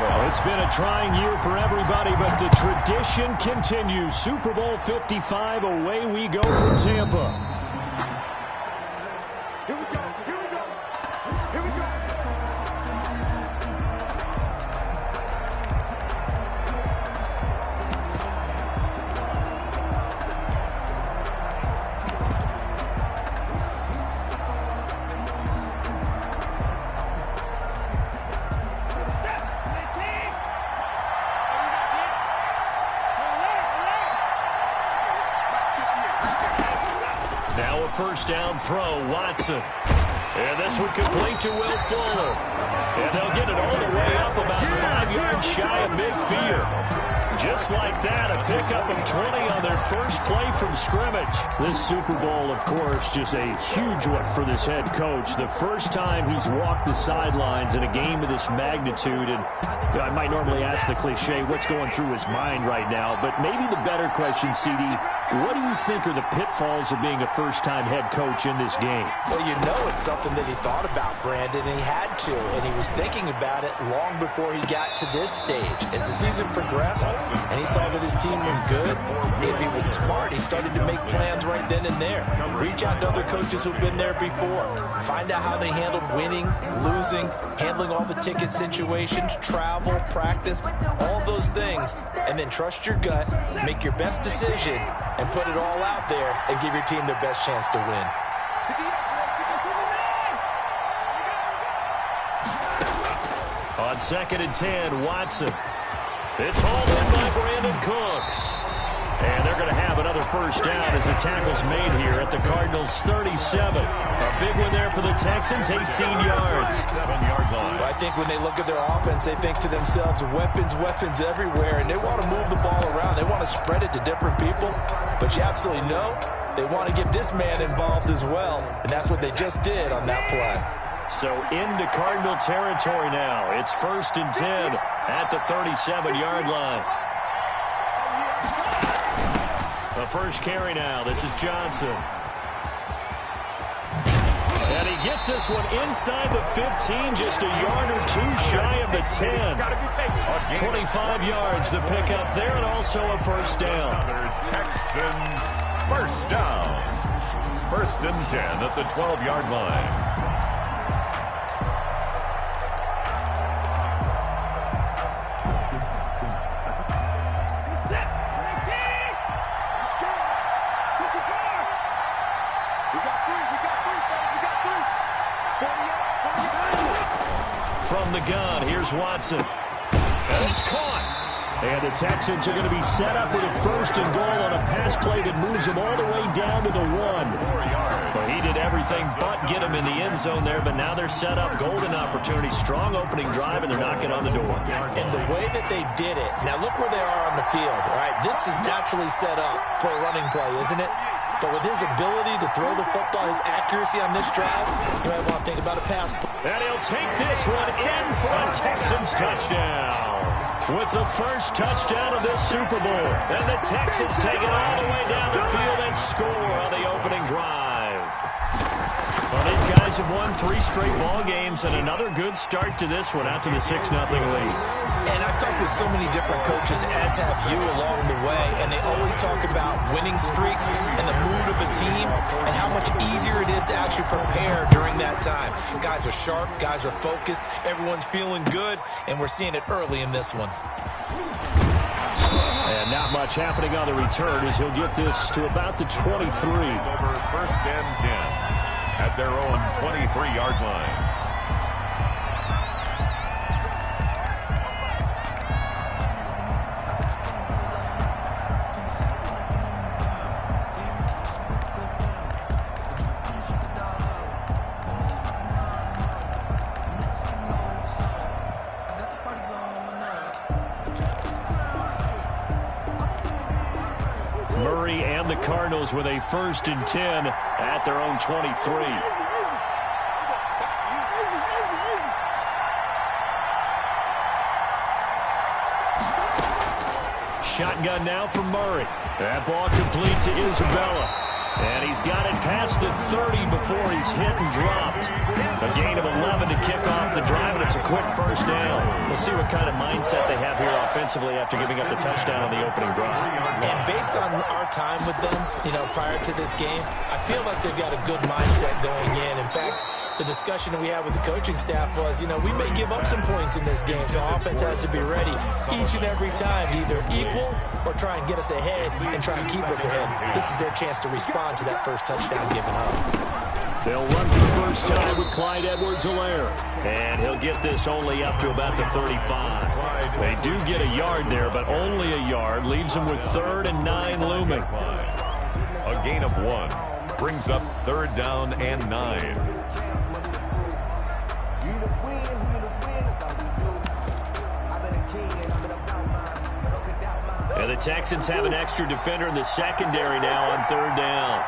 Well, it's been a trying year for everybody, but the tradition continues. Super Bowl 55, away we go from Tampa. Now a first down throw, Watson. And this one complete to Will Fuller. And they'll get it all the way up about 5 yards shy of midfield. Just like that, a pickup of 20 on their first play from scrimmage. This Super Bowl, of course, just a huge one for this head coach. The first time he's walked the sidelines in a game of this magnitude. And you know, I might normally ask the cliche, what's going through his mind right now? But maybe the better question, CD, what do you think are the pitfalls of being a first-time head coach in this game? Well, you know it's something that he thought about, Brandon, and he had to. And he was thinking about it long before he got to this stage. As the season progressed and he saw that his team was good, if he was smart, he started to make plans right then and there. Reach out to other coaches who've been there before. Find out how they handled winning, losing, handling all the ticket situations, travel, practice, all those things. And then trust your gut, make your best decision, and put it all out there and give your team their best chance to win. On 2nd and 10, Watson. It's hauled in by Brandon Cooks. And they're going to have another first down as the tackle's made here at the Cardinals' 37. A big one there for the Texans, 18 yards. 7-yard line. Well, I think when they look at their offense, they think to themselves, weapons, weapons everywhere, and they want to move the ball around. They want to spread it to different people, but you absolutely know they want to get this man involved as well, and that's what they just did on that play. So into Cardinal territory now. It's 1st and 10 at the 37-yard line. The first carry now. This is Johnson. And he gets this one inside the 15, just a yard or two shy of the 10. 25 yards, the pickup there, and also a first down. Texans first down. 1st and 10 at the 12-yard line. From the gun, here's Watson. And it's caught. And the Texans are going to be set up with a 1st and goal on a pass play that moves them all the way down to the 1. Well, he did everything but get him in the end zone there, but now they're set up. Golden opportunity, strong opening drive, and they're knocking on the door. And the way that they did it, now look where they are on the field, all right? This is naturally set up for a running play, isn't it? But with his ability to throw the football, his accuracy on this drive, you might want to think about a pass. And he'll take this one in for a Texans touchdown. With the first touchdown of this Super Bowl. And the Texans take it all the way down the field and score on the opening drive. Well, these guys have won 3 straight ball games and another good start to this one out to the 6-0 lead. And I've talked with so many different coaches, as have you, along the way, and they always talk about winning streaks and the mood of a team and how much easier it is to actually prepare during that time. Guys are sharp, guys are focused, everyone's feeling good, and we're seeing it early in this one. And not much happening on the return as he'll get this to about the 23. Over 1st and 10 at their own 23-yard line. Murray and the Cardinals with a 1st and 10 at their own 23. Shotgun now for Murray. That ball complete to Isabella. And he's got it past the 30 before he's hit and dropped. A gain of 11 to kick off the drive, and it's a quick first down. We'll see what kind of mindset they have here offensively after giving up the touchdown on the opening drive. And based on our time with them, prior to this game, I feel like they've got a good mindset going in. In fact, the discussion we had with the coaching staff was, we may give up some points in this game, so offense has to be ready each and every time to either equal or try and get us ahead and try and keep us ahead. This is their chance to respond to that first touchdown given up. They'll run for the first time with Clyde Edwards-Helaire. And he'll get this only up to about the 35. They do get a yard there, but only a yard. Leaves them with 3rd and 9 looming. A gain of 1 brings up 3rd down and 9. And the Texans have an extra defender in the secondary now on 3rd down.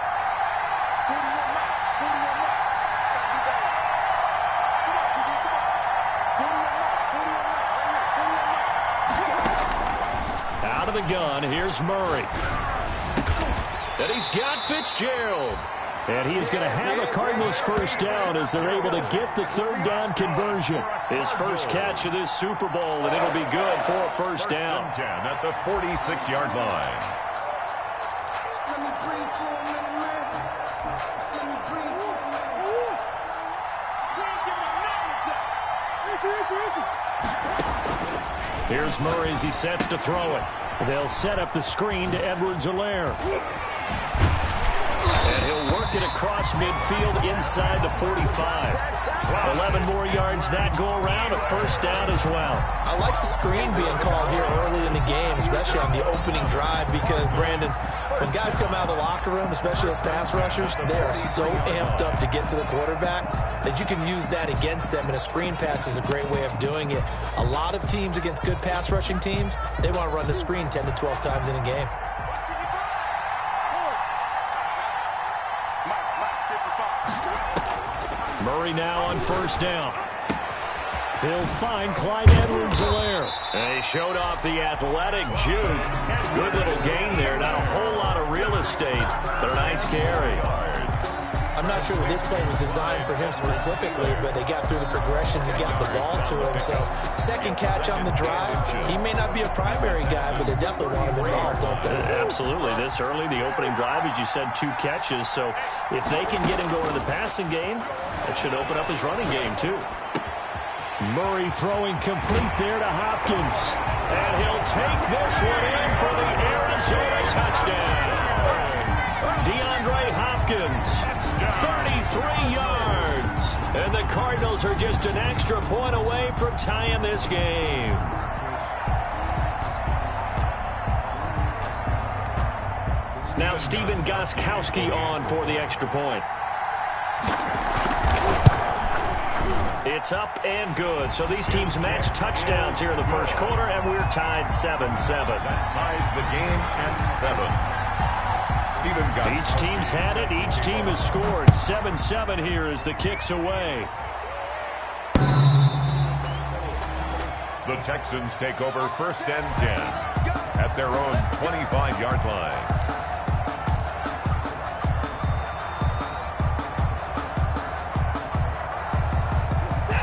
Out of the gun, here's Murray. And he's got Fitzgerald. And he is going to have a Cardinals first down as they're able to get the 3rd down conversion. His first catch of this Super Bowl, and it'll be good for a first down. 10 at the 46-yard line. Here's Murray as he sets to throw it. They'll set up the screen to Edwards-Helaire. And he'll work it across midfield inside the 45. 11 more yards that go around, a first down as well. I like the screen being called here early in the game, especially on the opening drive, because, Brandon, when guys come out of the locker room, especially as pass rushers, they are so amped up to get to the quarterback that you can use that against them, and a screen pass is a great way of doing it. A lot of teams against good pass rushing teams, they want to run the screen 10 to 12 times in a game. Murray now on first down. He'll find Clyde Edwards-Helaire. And he showed off the athletic juke. Good little gain there. Not a whole lot of real estate, but a nice carry. I'm not sure that this play was designed for him specifically, but they got through the progressions and got the ball to him. So, second catch on the drive. He may not be a primary guy, but they definitely want him involved, don't they? Absolutely. This early, the opening drive, as you said, 2 catches. So, if they can get him going in the passing game, that should open up his running game, too. Murray throwing complete there to Hopkins. And he'll take this one in for the Arizona touchdown. DeAndre Hopkins, 33 yards. And the Cardinals are just an extra point away from tying this game. Now Stephen Gostkowski on for the extra point. It's up and good. So these teams match touchdowns here in the first quarter, and we're tied 7-7. That ties the game at 7. Stephen Gostkowski. Each team's had it. Each team has scored. 7-7 here as the kick's away. The Texans take over first and 10 at their own 25-yard line.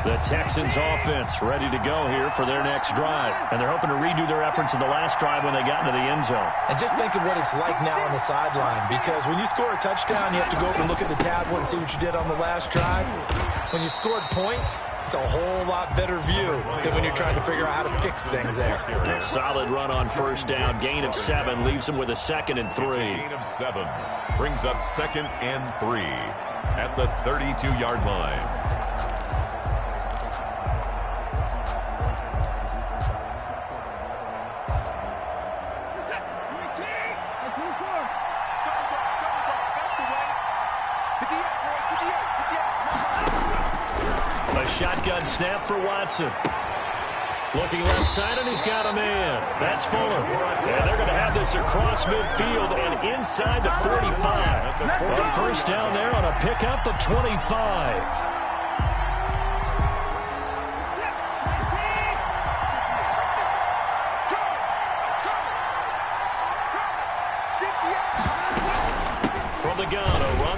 The Texans offense ready to go here for their next drive. And they're hoping to redo their efforts in the last drive when they got into the end zone. And just think of what it's like now on the sideline, because when you score a touchdown, you have to go over and look at the tablet and see what you did on the last drive. When you scored points, it's a whole lot better view than when you're trying to figure out how to fix things there. A solid run on first down. Gain of 7 leaves them with a 2nd and 3. Gain of 7 brings up 2nd and 3 at the 32-yard line. A shotgun snap for Watson. Looking left side, and he's got a man. That's Fuller. And they're going to have this across midfield and inside the 45. A first down there on a pickup of 25.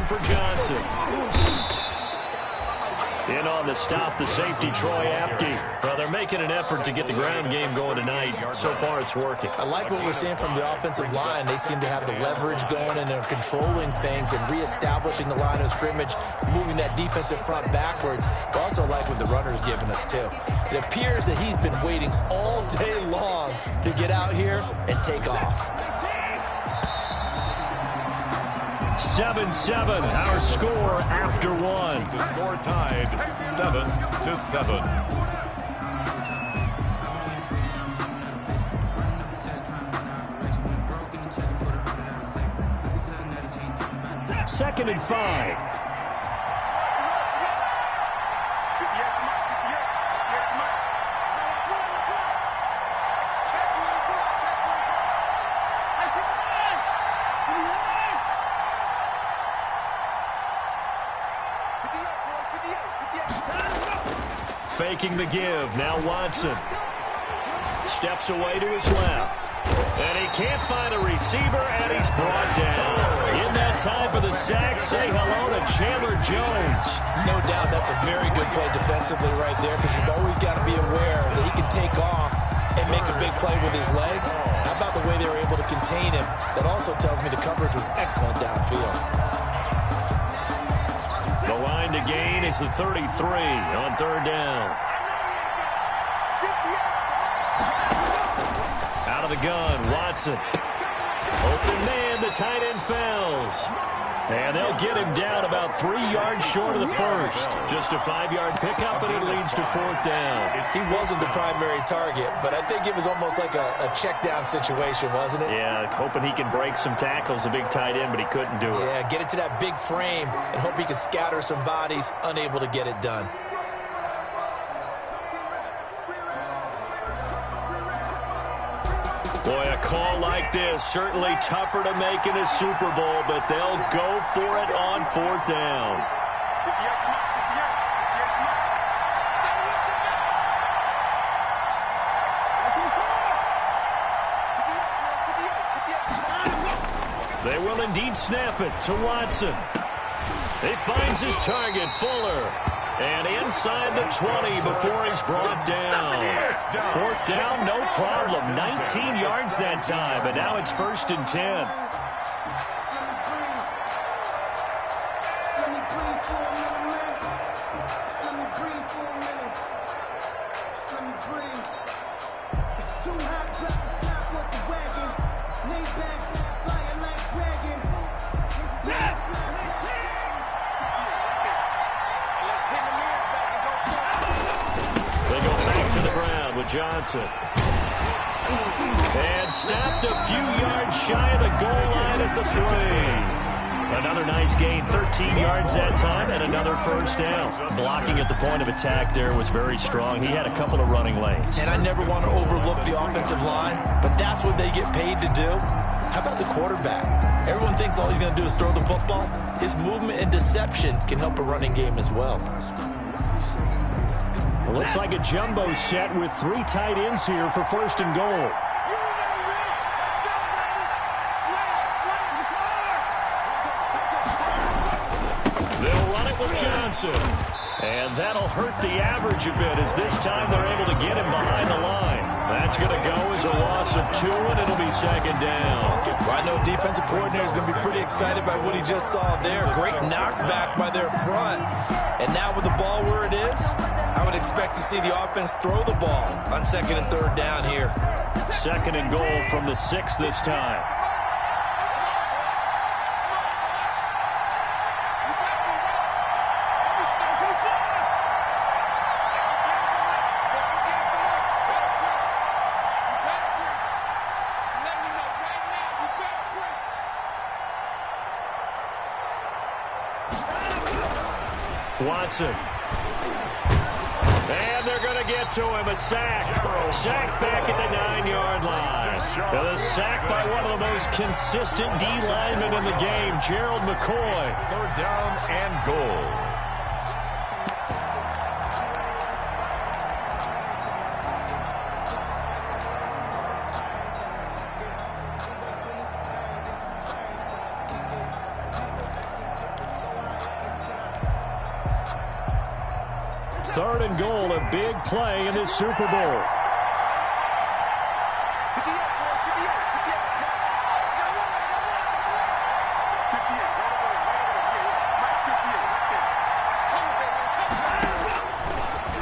down for Johnson. In on the stop, the safety, Troy Apke. Well, they're making an effort to get the ground game going tonight. So far, it's working. I like what we're seeing from the offensive line. They seem to have the leverage going, and they're controlling things and reestablishing the line of scrimmage, moving that defensive front backwards. I also like what the runner's giving us, too. It appears that he's been waiting all day long to get out here and take off. 7-7, our score after one. The score tied 7-7. Second and 5. Faking the give. Now Watson steps away to his left. And he can't find a receiver, and he's brought down. In that time for the sack, say hello to Chandler Jones. No doubt that's a very good play defensively right there, because you've always got to be aware that he can take off and make a big play with his legs. How about the way they were able to contain him? That also tells me the coverage was excellent downfield. The line to gain is the 33 on third down. Out of the gun, Watson. Open man, the tight end fails. And they'll get him down about 3 yards short of the first. Just a 5-yard pickup, and it leads to fourth down. He wasn't the primary target, but I think it was almost like a check down situation, wasn't it? Yeah, hoping he can break some tackles, a big tight end, but he couldn't do it. Yeah, get it to that big frame and hope he can scatter some bodies, unable to get it done. Boy, a call like this, certainly tougher to make in a Super Bowl, but they'll go for it on fourth down. They will indeed snap it to Watson. He finds his target, Fuller. And inside the 20 before he's brought down. Fourth down, no problem. 19 yards that time, but now it's 1st and 10. Johnson. And stopped a few yards shy of the goal line at the 3. Another nice gain, 13 yards that time, and another first down. Blocking at the point of attack there was very strong. He had a couple of running lanes. And I never want to overlook the offensive line, but that's what they get paid to do. How about the quarterback? Everyone thinks all he's going to do is throw the football. His movement and deception can help a running game as well. Looks like a jumbo set with 3 tight ends here for 1st and goal. They'll run it with Johnson. And that'll hurt the average a bit, as this time they're able to get him behind the line. That's going to go as a loss of 2, and it'll be 2nd down. Well, I know defensive coordinator is going to be pretty excited by what he just saw there. Great knockback by their front. And now with the ball where it is, I would expect to see the offense throw the ball on 2nd and 3rd down here. 2nd and goal from the 6 this time. Watson. And they're going to get to him. A sack. Sack back at the 9-yard line. And a sack by one of the most consistent D linemen in the game, Gerald McCoy. 3rd down and goal. 3rd and goal, a big play in this Super Bowl.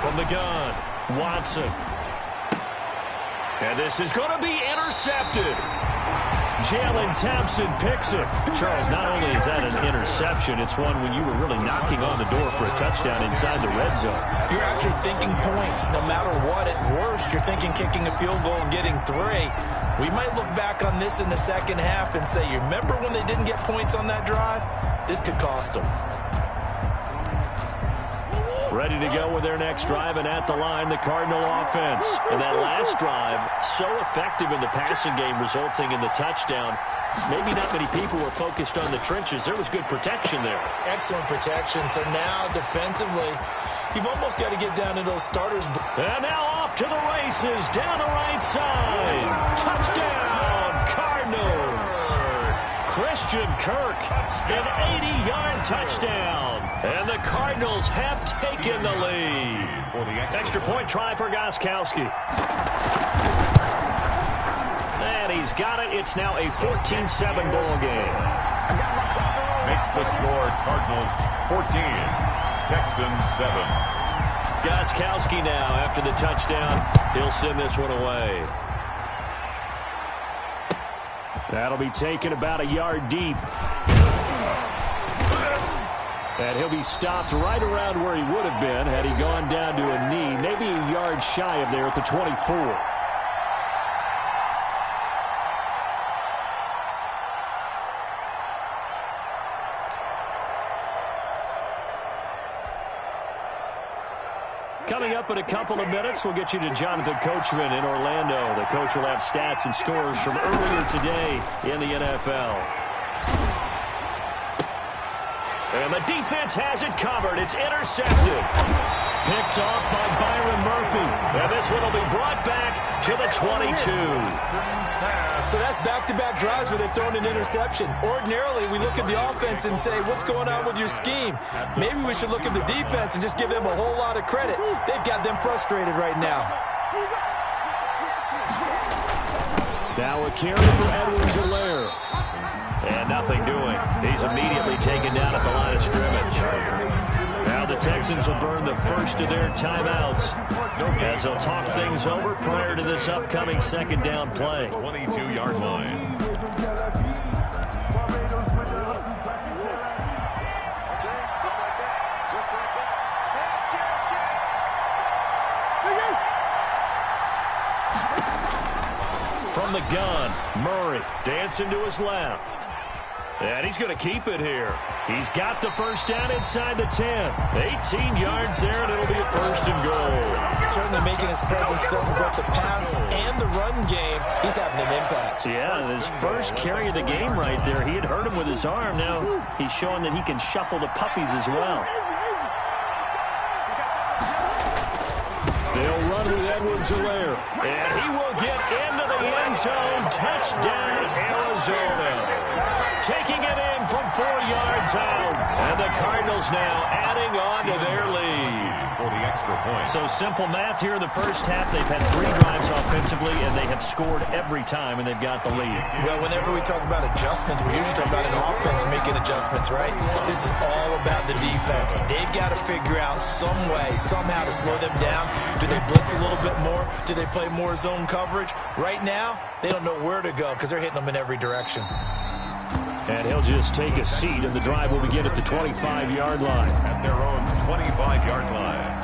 From the gun, Watson. And this is going to be intercepted. Jalen Thompson picks it. Charles, not only is that an interception, it's one when you were really knocking on the door for a touchdown inside the red zone. You're actually thinking points. No matter what, at worst, you're thinking kicking a field goal and getting 3. We might look back on this in the second half and say, you remember when they didn't get points on that drive? This could cost them. Ready to go with their next drive, and at the line, the Cardinal offense. And that last drive, so effective in the passing game, resulting in the touchdown. Maybe not many people were focused on the trenches. There was good protection there. Excellent protection. So now, defensively, you've almost got to get down to those starters. And now off to the races, down the right side. Touchdown, Cardinals. Christian Kirk, an 80-yard touchdown. And the Cardinals have taken the lead. Extra point try for Gostkowski. And he's got it. It's now a 14-7 ball game. Makes the score Cardinals 14, Texans 7. Gostkowski now after the touchdown. He'll send this one away. That'll be taken about a yard deep. And he'll be stopped right around where he would have been had he gone down to a knee, maybe a yard shy of there at the 24. Coming up in a couple of minutes, we'll get you to Jonathan Coachman in Orlando. The coach will have stats and scores from earlier today in the NFL. And the defense has it covered. It's intercepted. Picked off by Byron Murphy. And this one will be brought back to the 22. So that's back-to-back drives where they've thrown an interception. Ordinarily, we look at the offense and say, what's going on with your scheme? Maybe we should look at the defense and just give them a whole lot of credit. They've got them frustrated right now. Now a carry for Edwards-Helaire. And nothing doing. He's immediately taken down at the line of scrimmage. Now the Texans will burn the first of their timeouts as they'll talk things over prior to this upcoming second down play. 22-yard line. From the gun, Murray dancing to his left. And he's going to keep it here. He's got the first down inside the 10. 18 yards there, and it'll be a first and goal. Certainly making his presence felt in both the pass and the run game. He's having an impact. Yeah, his first carry of the game right there. He had hurt him with his arm. Now he's showing that he can shuffle the puppies as well. They'll run with Edwards-Helaire. And he will get into the end zone. Touchdown, Arizona. Taking it in from 4 yards out. And the Cardinals now adding on to their lead. For the extra point. So simple math here in the first half. They've had 3 drives offensively, and they have scored every time, and they've got the lead. Well, whenever we talk about adjustments, we usually talk about an offense making adjustments, right? This is all about the defense. They've got to figure out some way, somehow to slow them down. Do they blitz a little bit more? Do they play more zone coverage? Right now, they don't know where to go because they're hitting them in every direction. And he'll just take a seat, and the drive will begin at the 25-yard line. At their own 25-yard line.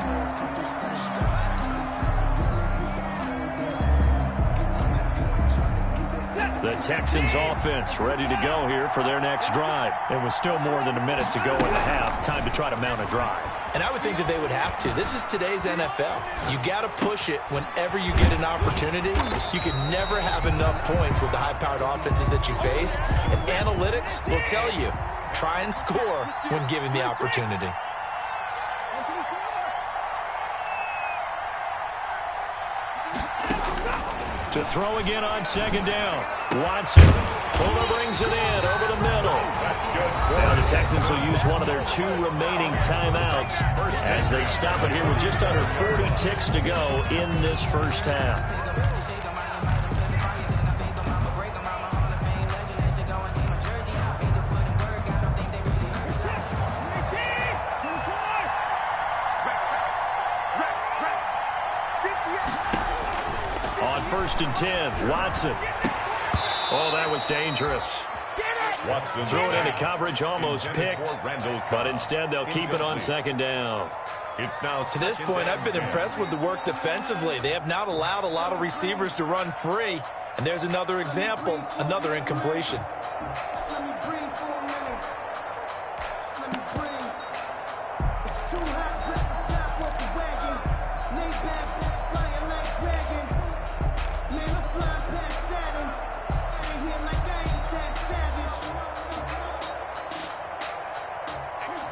The Texans offense ready to go here for their next drive. It was still more than a minute to go in the half. Time to try to mount a drive. And I would think that they would have to. This is today's NFL. You got to push it whenever you get an opportunity. You can never have enough points with the high-powered offenses that you face. And analytics will tell you, try and score when given the opportunity. To throw again on second down. Watson. Fuller brings it in over the middle. That's good. And the Texans will use one of their 2 remaining timeouts as they stop it here with just under 40 ticks to go in this first half. On 1st and 10, Watson. Oh, that was dangerous. Watson Threw it into coverage, almost picked, but instead they'll keep it on second down. It's now to this point, I've been impressed with the work defensively. They have not allowed a lot of receivers to run free. And there's another example, another incompletion.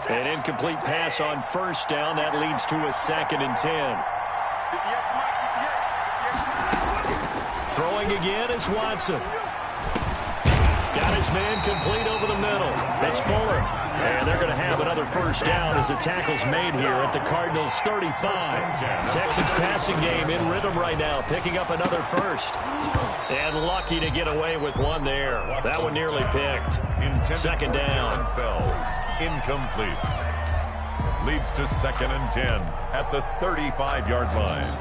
An incomplete pass on 1st down. That leads to a 2nd and 10. Throwing again is Watson. Got his man complete over the middle. It's Fuller. And they're going to have another 1st down as the tackle's made here at the Cardinals' 35. Texans passing game in rhythm right now, picking up another 1st. And lucky to get away with one there. That one nearly picked. 2nd down. Incomplete. Leads to 2nd and 10 at the 35-yard line.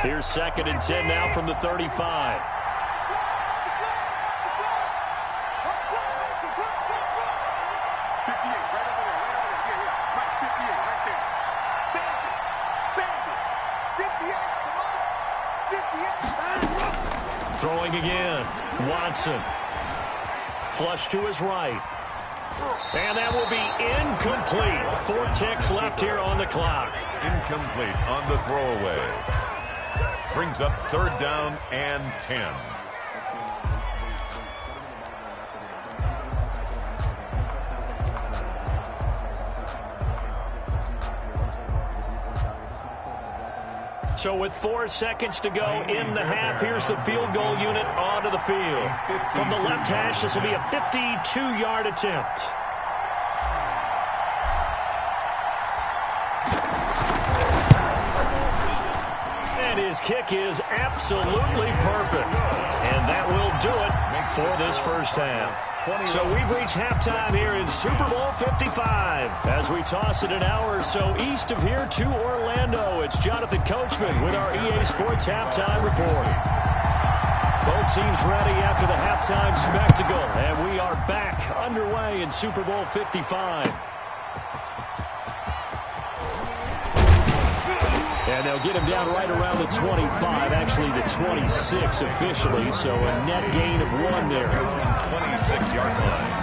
Here's 2nd and 10 now from the 35. Throwing again. Watson. Flush to his right. And that will be incomplete. 4 ticks left here on the clock. Incomplete on the throwaway. Brings up 3rd down and 10. So with 4 seconds to go in the half, here's the field goal unit onto the field. From the left hash, this will be a 52-yard attempt. And his kick is absolutely perfect. And that will do it for this first half. So we've reached halftime here in Super Bowl 55. As we toss it an hour or so east of here to Orlando, it's Jonathan Coachman with our EA Sports Halftime Report. Both teams ready after the halftime spectacle, and we are back underway in Super Bowl 55. And they'll get him down right around the 25, actually the 26 officially, so a net gain of 1 there. 26-yard line.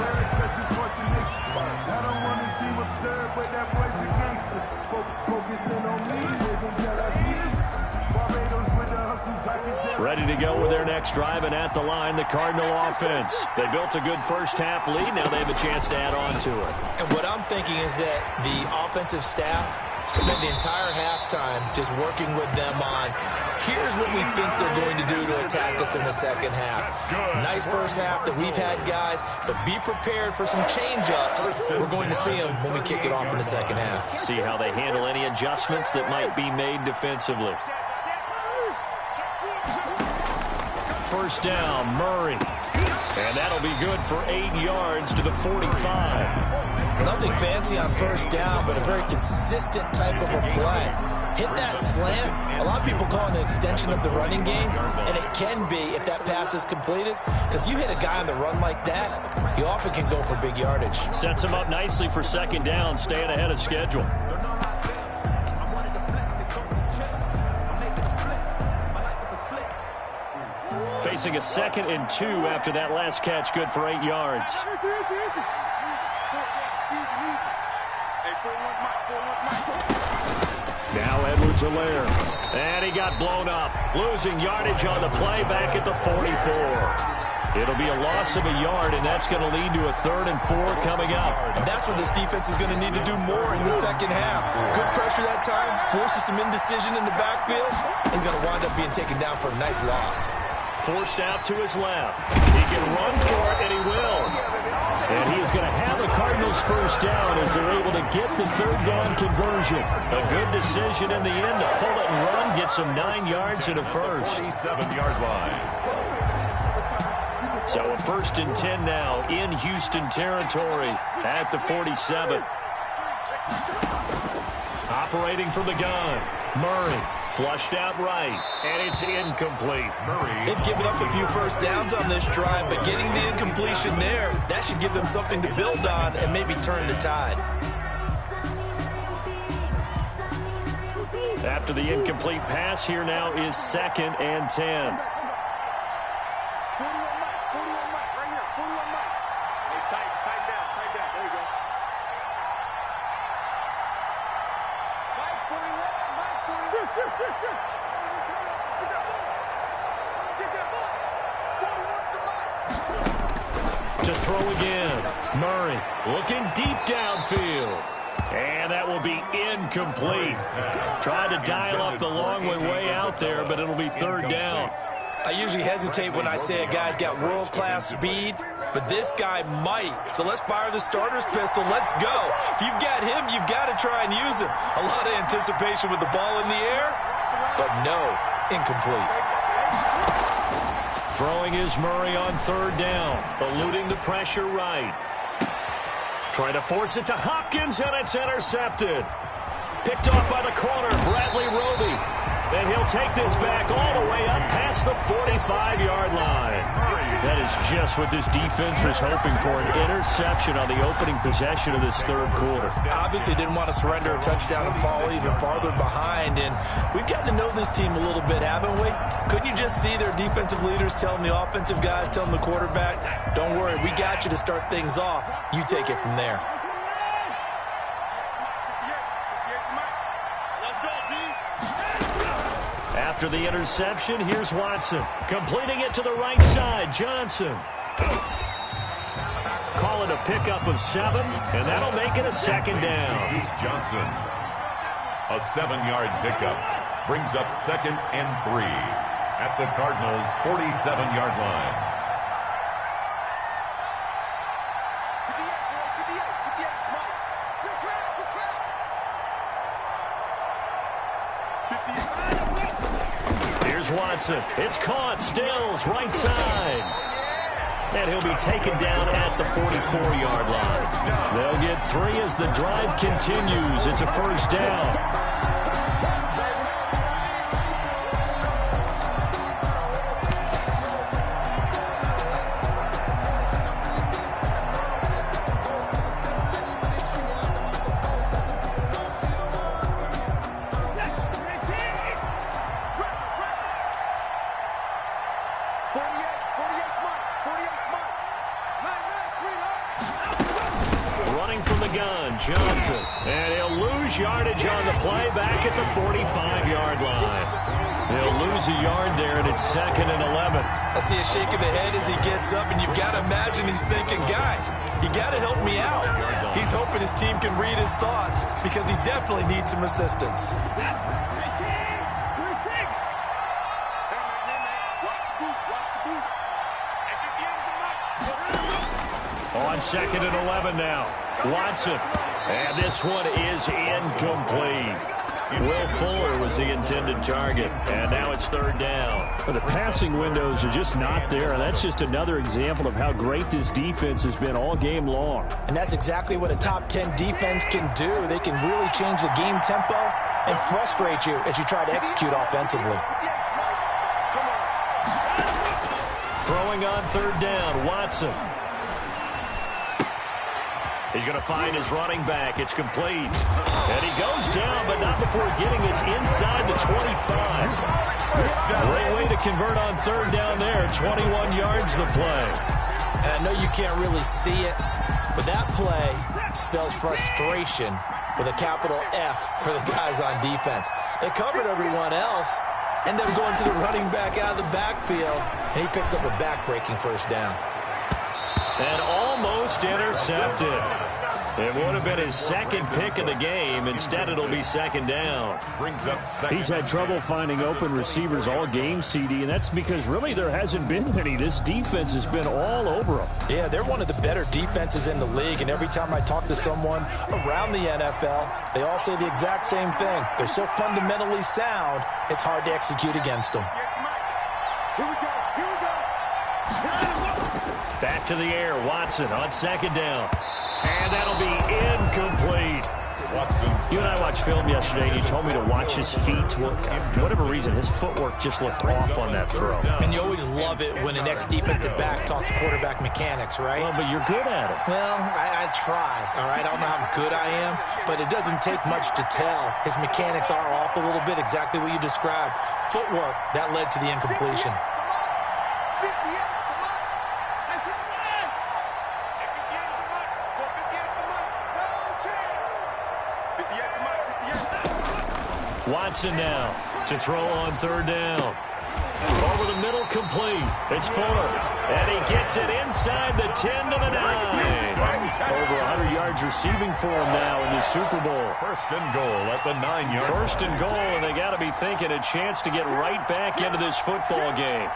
Ready to go with their next drive, and at the line, the Cardinal offense. They built a good first-half lead. Now they have a chance to add on to it. And what I'm thinking is that the offensive staff spend the entire halftime just working with them on, here's what we think they're going to do to attack us in the second half. Nice first half that we've had, guys, but be prepared for some change-ups. We're going to see them when we kick it off in the second half. See how they handle any adjustments that might be made defensively. 1st down, Murray. And that'll be good for 8 yards to the 45. Nothing fancy on 1st down, but a very consistent type of a play. Hit that slant. A lot of people call it an extension of the running game, and it can be if that pass is completed, because you hit a guy on the run like that, he often can go for big yardage. Sets him up nicely for 2nd down, staying ahead of schedule. Facing a 2nd and 2 after that last catch, good for 8 yards. Now Edwards-Helaire. And he got blown up. Losing yardage on the play back at the 44. It'll be a loss of a yard, and that's going to lead to a 3rd and 4 coming up. And that's what this defense is going to need to do more in the second half. Good pressure that time, forces some indecision in the backfield. He's going to wind up being taken down for a nice loss. Forced out to his left. He can run for it, and he will. And he is going to have the Cardinals first down as they're able to get the 3rd down conversion. A good decision in the end to pull it and run, get some 9 yards and a first. 47-yard line. So a 1st and 10 now in Houston territory at the 47. Operating from the gun. Murray flushed out right, and it's incomplete. They've given up a few first downs on this drive, but getting the incompletion there, that should give them something to build on and maybe turn the tide. After the incomplete pass, here now is 2nd and 10. To throw again. Murray looking deep downfield. And that will be incomplete. Tried to dial up the long way out there, but it'll be 3rd down. I usually hesitate when I say a guy's got world-class speed, but this guy might. So let's fire the starter's pistol. Let's go. If you've got him, you've got to try and use him. A lot of anticipation with the ball in the air, but no, incomplete. Throwing is Murray on 3rd down, eluding the pressure right. Trying to force it to Hopkins, and it's intercepted. Picked off by the corner, Bradley Roby. And he'll take this back all the way up past the 45-yard line. That is just what this defense was hoping for, an interception on the opening possession of this 3rd quarter. Obviously didn't want to surrender a touchdown and fall even farther behind, and we've gotten to know this team a little bit, haven't we? Couldn't you just see their defensive leaders telling the offensive guys, telling the quarterback, don't worry, we got you to start things off. You take it from there. After the interception, here's Watson. Completing it to the right side, Johnson. Call it a pickup of 7, and that'll make it a 2nd down. Johnson. A 7-yard pickup brings up 2nd and 3 at the Cardinals' 47-yard line. Here's Watson. It's caught. Stills, right side. And he'll be taken down at the 44-yard line. They'll get 3 as the drive continues. It's a 1st down. Johnson, and he'll lose yardage on the play back at the 45-yard line. He'll lose a yard there, and it's 2nd and 11. I see a shake of the head as he gets up, and you've got to imagine he's thinking, guys, you got to help me out. He's hoping his team can read his thoughts because he definitely needs some assistance. On 2nd and 11 now. Watson. And this one is incomplete. Will Fuller was the intended target, and now it's 3rd down. But the passing windows are just not there, and that's just another example of how great this defense has been all game long. And that's exactly what a top 10 defense can do. They can really change the game tempo and frustrate you as you try to execute offensively. Throwing on 3rd down, Watson. He's going to find his running back. It's complete. And he goes down, but not before getting us inside the 25. Great way to convert on 3rd down there. 21 yards the play. And I know you can't really see it, but that play spells frustration with a capital F for the guys on defense. They covered everyone else, end up going to the running back out of the backfield, and he picks up a back-breaking first down. And almost intercepted. It would have been his second pick of the game. Instead, it'll be second down. Brings up second. He's had trouble finding open receivers all game, CD, and that's because really there hasn't been many. This defense has been all over him. Yeah, they're one of the better defenses in the league, and every time I talk to someone around the NFL, they all say the exact same thing. They're so fundamentally sound, it's hard to execute against them. Here we go. Back to the air, Watson on second down. And that'll be incomplete. You and I watched film yesterday, and you told me to watch his feet. For whatever reason, his footwork just looked off on that throw. And you always love it when an ex-defensive back talks quarterback mechanics, right? Well, but you're good at it. Well, I try, all right? I don't know how good I am, but it doesn't take much to tell. His mechanics are off a little bit, exactly what you described. Footwork, that led to the incompletion. Watson now to throw on third down. Over the middle, complete. It's Fuller. And he gets it inside the 10 to the 9. Over 100 yards receiving for him now in the Super Bowl. First and goal at the 9-yard. First and goal, and they got to be thinking a chance to get right back into this football game.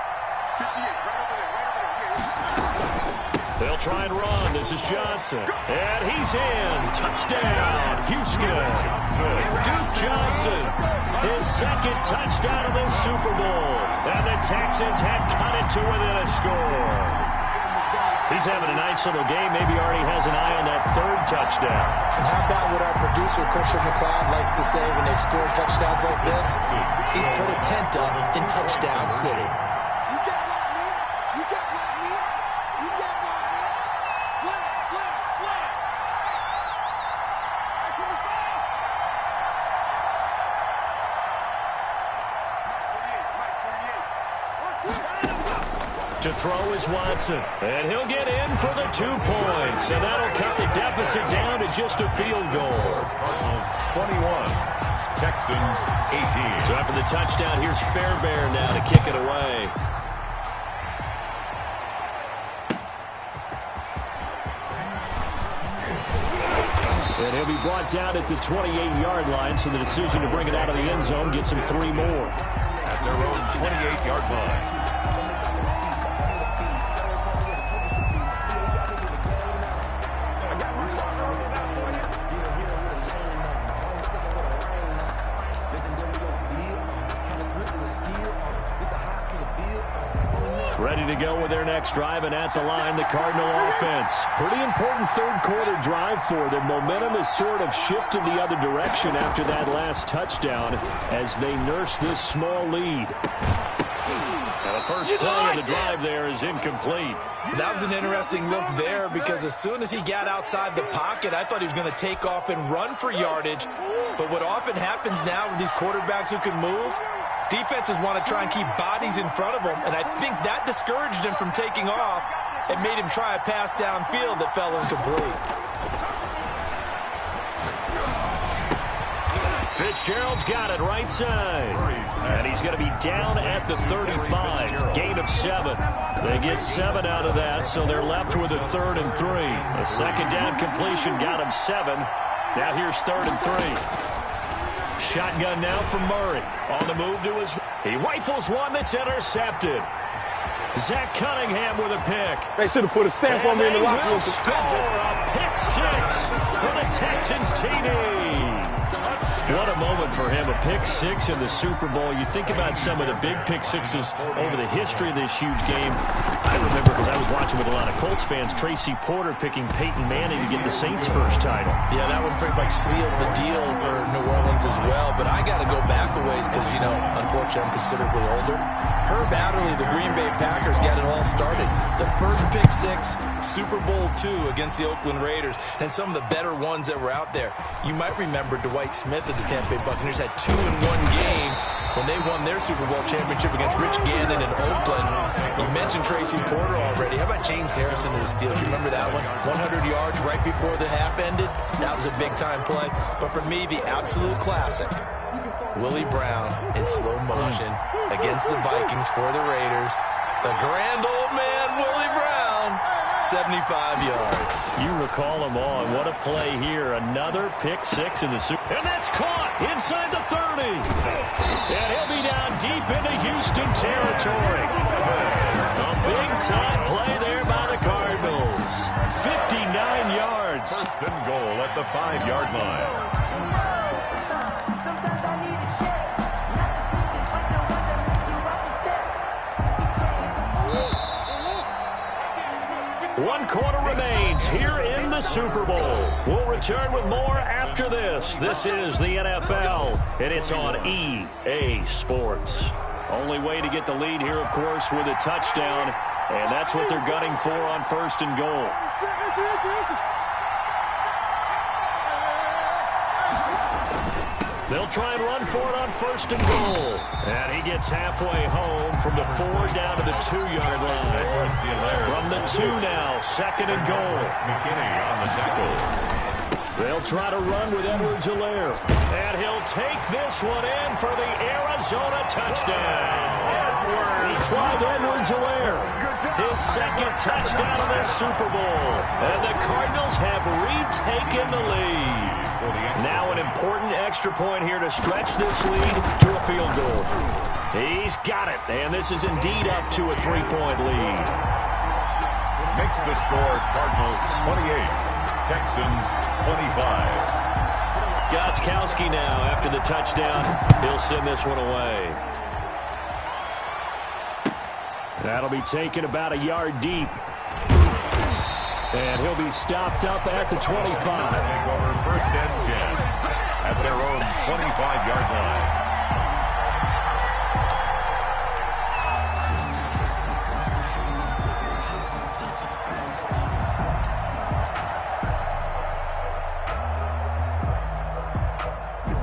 They'll try and run. This is Johnson. And he's in. Touchdown, Houston. Duke Johnson, his second touchdown of the Super Bowl. And the Texans have cut it to within a score. He's having a nice little game. Maybe already has an eye on that third touchdown. And how about what our producer, Christian McLeod, likes to say when they've scored touchdowns like this? He's put a tent up in Touchdown City. To throw is Watson, and he'll get in for the 2 points, and that'll cut the deficit down to just a field goal. Cardinals 21, Texans 18. So after the touchdown, here's Fairbairn now to kick it away. And he'll be brought down at the 28-yard line, so the decision to bring it out of the end zone gets him 3 more. At their own 28-yard line. Ready to go with their next drive, and at the line, the Cardinal offense. Pretty important third-quarter drive for them. Momentum has sort of shifted the other direction after that last touchdown as they nurse this small lead. Now the first play of the drive there is incomplete. That was an interesting look there because as soon as he got outside the pocket, I thought he was going to take off and run for yardage. But what often happens now with these quarterbacks who can move, defenses want to try and keep bodies in front of them, and I think that discouraged him from taking off and made him try a pass downfield that fell incomplete. Fitzgerald's got it right side. And he's going to be down at the 35. Gain of 7. They get 7 out of that, so they're left with a 3rd and 3. A second down completion got him 7. Now here's 3rd and 3. Shotgun now from Murray. On the move to his... He rifles one that's intercepted. Zach Cunningham with a pick. They should have put a stamp on me in the locker room. Score a pick 6 for the Texans TD. What a moment for him, a pick 6 in the Super Bowl. You think about some of the big pick 6s over the history of this huge game. I remember, because I was watching with a lot of Colts fans, Tracy Porter picking Peyton Manning to get the Saints' first title. Yeah, that one pretty much sealed the deal for New Orleans as well. But I got to go back a ways because, you know, unfortunately I'm considerably older. Herb Adderley, the Green Bay Packers, got it all started. The first pick 6, Super Bowl II against the Oakland Raiders, and some of the better ones that were out there. You might remember Dwight Smith of the Tampa Bay Buccaneers had 2 in one game when they won their Super Bowl championship against Rich Gannon in Oakland. You mentioned Tracy Porter already. How about James Harrison in the Steelers? You remember that one? 100 yards right before the half ended. That was a big-time play. But for me, the absolute classic, Willie Brown in slow motion against the Vikings for the Raiders. The grand old man, Willie Brown, 75 yards. You recall them all. What a play here. Another pick six in the Super Bowl. And that's caught inside the 30. And he'll be down deep into Houston territory. A big-time play there by the Cardinals. 59 yards. First and goal at the 5-yard line. One quarter remains here in the Super Bowl. We'll return with more after this. This is the NFL, and it's on EA Sports. Only way to get the lead here, of course, with a touchdown, and that's what they're gunning for on first and goal. They'll try and run for it on first and goal. And he gets halfway home from the 4 down to the 2-yard line. From the 2 now, second and goal. McKinney on the tackle. They'll try to run with Edwards-Helaire. And he'll take this one in for the Arizona touchdown. Edwards-Helaire, his second touchdown of this Super Bowl. And the Cardinals have retaken the lead. Now an important extra point here to stretch this lead to a field goal. He's got it, and this is indeed up to a 3-point lead. Makes the score Cardinals 28, Texans 25. Gostkowski now after the touchdown. He'll send this one away. That'll be taken about a yard deep. And he'll be stopped up at the 25. Take over first and 10 at their own 25-yard line.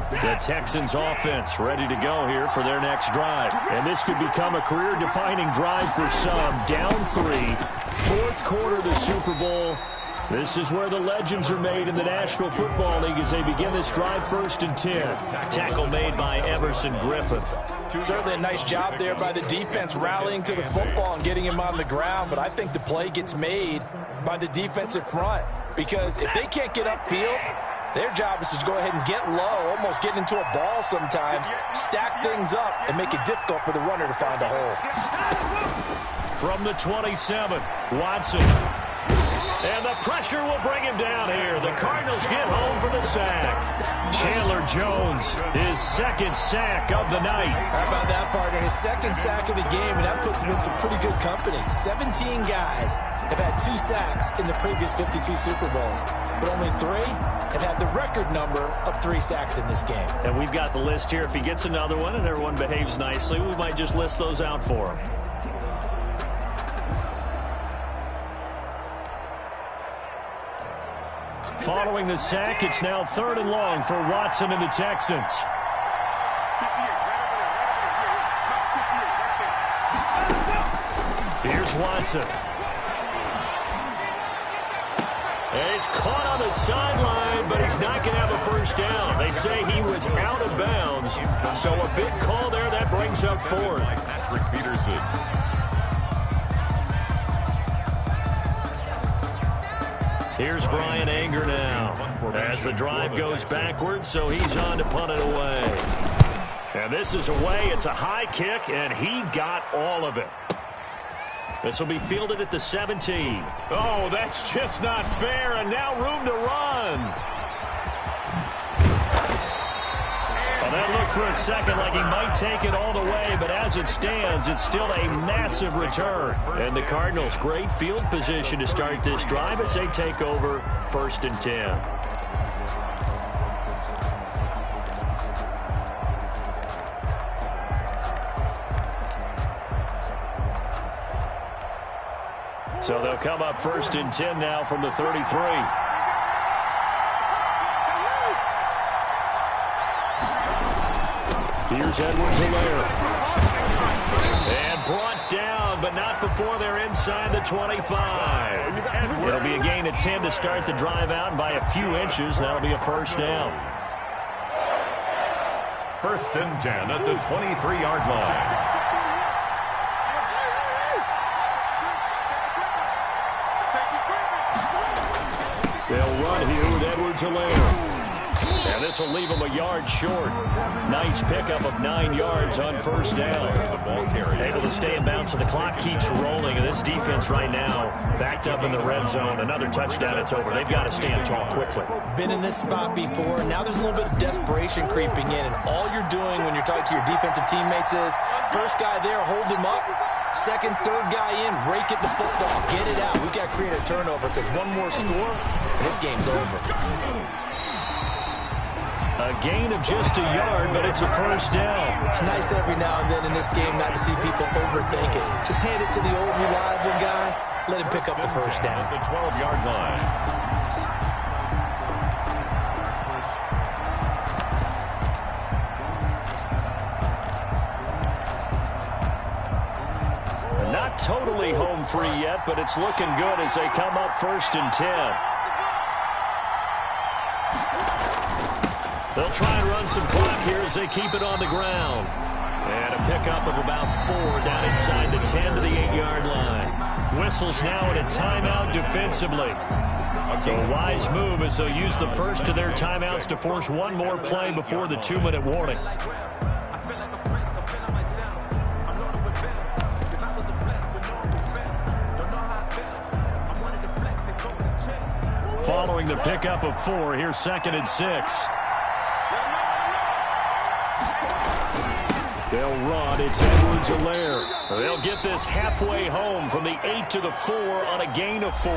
The Texans offense ready to go here for their next drive. And this could become a career-defining drive for some. Down 3. Fourth quarter of the Super Bowl. This is where the legends are made in the National Football League as they begin this drive first and 10. Tackle made by Emerson Griffin. Certainly a nice job there by the defense rallying to the football and getting him on the ground, but I think the play gets made by the defensive front because if they can't get upfield, their job is to go ahead and get low, almost get into a ball sometimes, stack things up, and make it difficult for the runner to find a hole. From the 27, Watson. And the pressure will bring him down here. The Cardinals get home for the sack. Chandler Jones, his second sack of the night. How about that, partner? His second sack of the game, and that puts him in some pretty good company. 17 guys have had 2 sacks in the previous 52 Super Bowls, but only 3 have had the record number of 3 sacks in this game. And we've got the list here. If he gets another one and everyone behaves nicely, we might just list those out for him. Following the sack, it's now 3rd and long for Watson and the Texans. Here's Watson. And he's caught on the sideline, but he's not going to have a first down. They say he was out of bounds. So a big call there that brings up 4th. Patrick Peterson. Here's Brian Anger now as the drive goes backwards, so he's on to punt it away. And this is away. It's a high kick, and he got all of it. This will be fielded at the 17. Oh, that's just not fair, and now room to run. Well, that looked for a second like he might take it all the way, but as it stands, it's still a massive return. And the Cardinals, great field position to start this drive as they take over 1st and 10. So they'll come up 1st and 10 now from the 33. Here's Edwards-Helaire. And brought down, but not before they're inside the 25. It'll be a gain of 10 to start the drive out, and by a few inches, that'll be a first down. 1st and 10 at the 23-yard line. They'll run here with Edwards-Helaire. And this will leave him a yard short. Nice pickup of 9 yards on first down. Able to stay in bounds, so the clock keeps rolling. And this defense right now backed up in the red zone. Another touchdown, it's over. They've got to stand tall quickly. Been in this spot before. Now there's a little bit of desperation creeping in. And all you're doing when you're talking to your defensive teammates is, first guy there, hold him up. Second, third guy in, rake at the football. Get it out. We've got to create a turnover because one more score, and this game's over. A gain of just a yard, but it's a first down. It's nice every now and then in this game not to see people overthink it. Just hand it to the old reliable guy. Let him pick up the first down. At the 12-yard line. Not totally home free yet, but it's looking good as they come up 1st and 10. They'll try and run some clock here as they keep it on the ground. And a pickup of about 4 down inside the 10 to the 8-yard line. Whistles now in a timeout defensively. So a wise move as they'll use the first of their timeouts to force one more play before the 2-minute warning. Following the pickup of 4, here's 2nd and 6. They'll run. It's Edwards-Helaire. They'll get this halfway home from the 8 to the 4 on a gain of 4.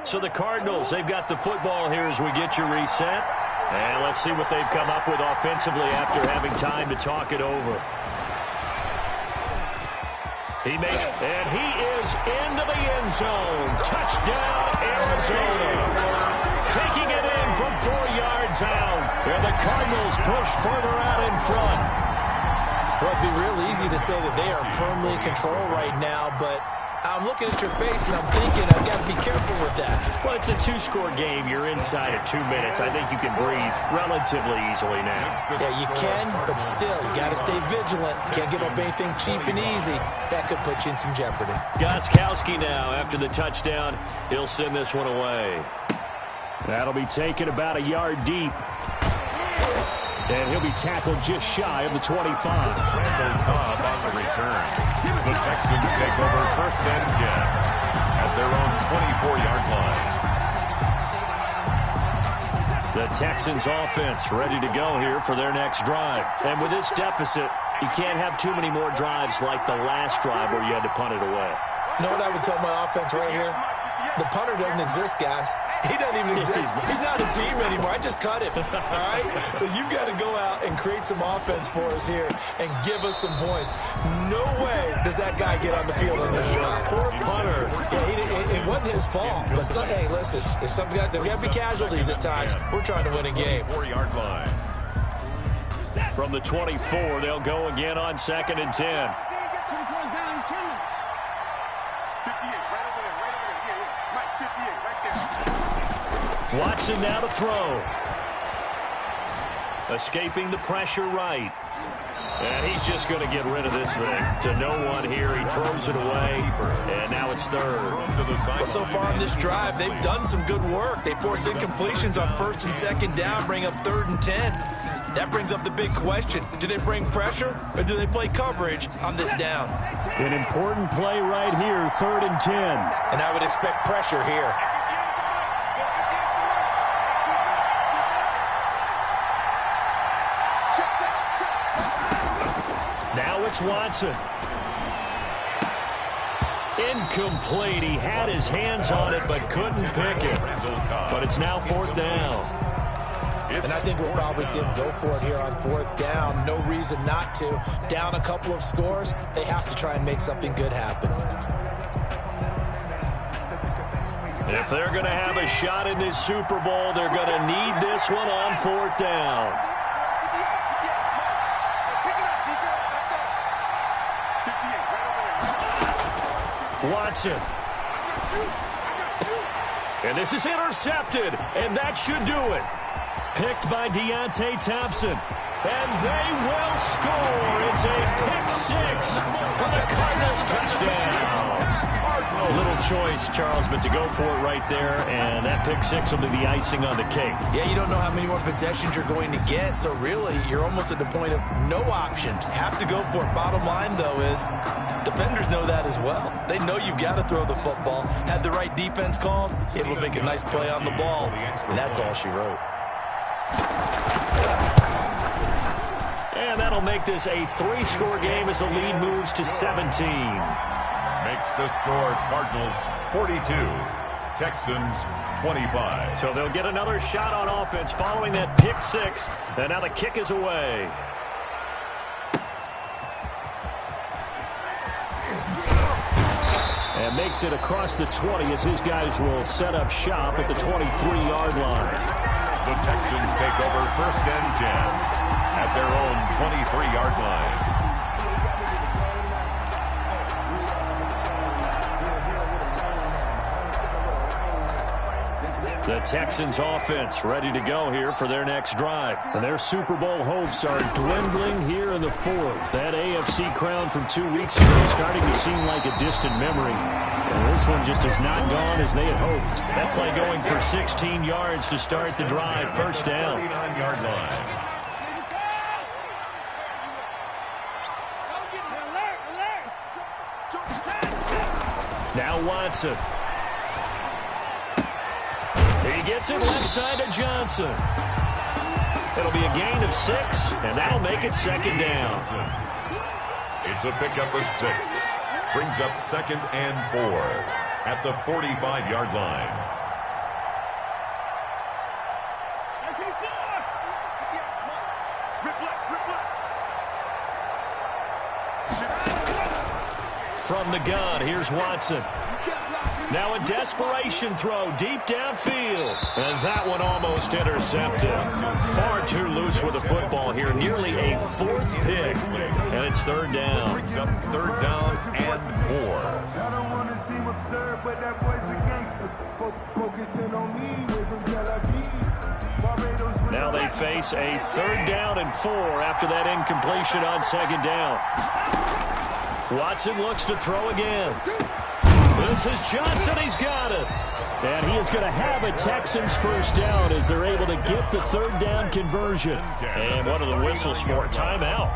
So the Cardinals, they've got the football here as we get you reset. And let's see what they've come up with offensively after having time to talk it over. He makes, and he is into the end zone. Touchdown, Arizona. Taking it in from 4 yards out. And the Cardinals push further out in front. Well, it'd be real easy to say that they are firmly in control right now, but I'm looking at your face and I'm thinking I've got to be careful with that. Well, it's a 2-score game. You're inside at 2 minutes. I think you can breathe relatively easily now. Yeah, you can, but still, you got to stay vigilant. Can't give up anything cheap and easy. That could put you in some jeopardy. Gostkowski now, after the touchdown, he'll send this one away. That'll be taken about a yard deep. And he'll be tackled just shy of the 25. Randall Cobb on the return. The Texans take over 1st and 10 at their own 24-yard line. The Texans offense ready to go here for their next drive. And with this deficit, you can't have too many more drives like the last drive where you had to punt it away. You know what I would tell my offense right here? The punter doesn't exist, guys. He doesn't even exist. He's not a team anymore. I just cut him. All right? So you've got to go out and create some offense for us here and give us some points. No way does that guy get on the field on this drive. Poor punter. Yeah, it wasn't his fault. But, hey, listen, there's there got to be casualties at times. We're trying to win a game. 4-yard line. From the 24, they'll go again on 2nd and 10. Watson now to throw. Escaping the pressure right. And he's just going to get rid of this thing to no one here. He throws it away, and now it's 3rd. Well, so far on this drive, they've done some good work. They force incompletions on 1st and 2nd down, bring up 3rd and 10. That brings up the big question. Do they bring pressure, or do they play coverage on this down? An important play right here, 3rd and 10. And I would expect pressure here. Now it's Watson. Incomplete. He had his hands on it but couldn't pick it. But it's now 4th down. And I think we'll probably see him go for it here on 4th down. No reason not to. Down a couple of scores, they have to try and make something good happen. If they're going to have a shot in this Super Bowl, they're going to need this one on 4th down. Watson. And this is intercepted, and that should do it. Picked by Deontay Thompson. And they will score. It's a pick-6 for the Cardinals touchdown. Little choice, Charles, but to go for it right there, and that pick-6 will be the icing on the cake. Yeah, you don't know how many more possessions you're going to get, so really you're almost at the point of no option. Have to go for it. Bottom line, though, is defenders know that as well. They know you've got to throw the football. Had the right defense called, able to make a nice play on the ball, and that's all she wrote. And that'll make this a 3-score game as the lead moves to 17. Makes the score Cardinals 42, Texans 25. So they'll get another shot on offense following that pick-6, and now the kick is away. And makes it across the 20 as his guys will set up shop at the 23-yard line. The Texans take over 1st and 10 at their own 23-yard line. The Texans offense ready to go here for their next drive. And their Super Bowl hopes are dwindling here in the 4th. That AFC crown from 2 weeks ago is starting to seem like a distant memory. And this one just has not gone as they had hoped. That play going for 16 yards to start the drive. 1st down. 39-yard line. Now Watson. He gets it left side to Johnson. It'll be a gain of 6, and that'll make it 2nd down. It's a pickup of 6. Brings up 2nd and 4 at the 45-yard line. From the gun, here's Watson. Now a desperation throw deep downfield. And that one almost intercepted. Far too loose with the football here. Nearly a 4th pick. And it's 3rd down. Brings up 3rd down and 4. I don't want to seem absurd, but that boy's a gangster. Focusing on me, way from Tel Aviv. Now they face a 3rd down and 4 after that incompletion on 2nd down. Watson looks to throw again. This is Johnson. He's got it. And he is going to have a Texans 1st down as they're able to get the 3rd down conversion. And what are the whistles for? Timeout.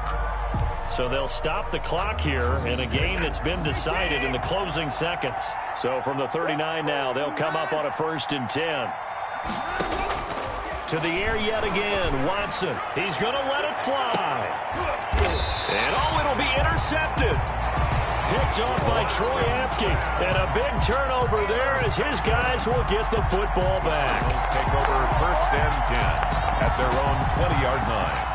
So they'll stop the clock here in a game that's been decided in the closing seconds. So from the 39 now, they'll come up on a 1st and 10. To the air yet again, Watson. He's going to let it fly. And it'll be intercepted. Picked off by Troy Apke. And a big turnover there as his guys will get the football back. Take over 1st and 10 at their own 20-yard line.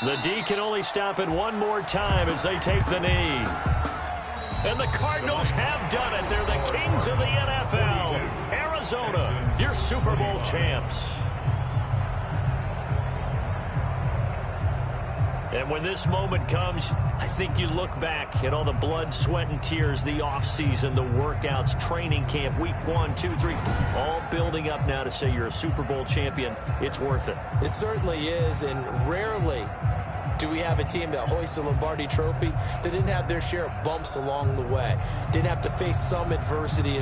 The D can only stop it one more time as they take the knee. And the Cardinals have done it. They're the kings of the NFL. Arizona, your Super Bowl champs. And when this moment comes, I think you look back at all the blood, sweat, and tears, the offseason, the workouts, training camp, week 1, 2, 3, all building up now to say you're a Super Bowl champion. It's worth it. It certainly is, and rarely do we have a team that hoists the Lombardi Trophy that didn't have their share of bumps along the way, didn't have to face some adversity.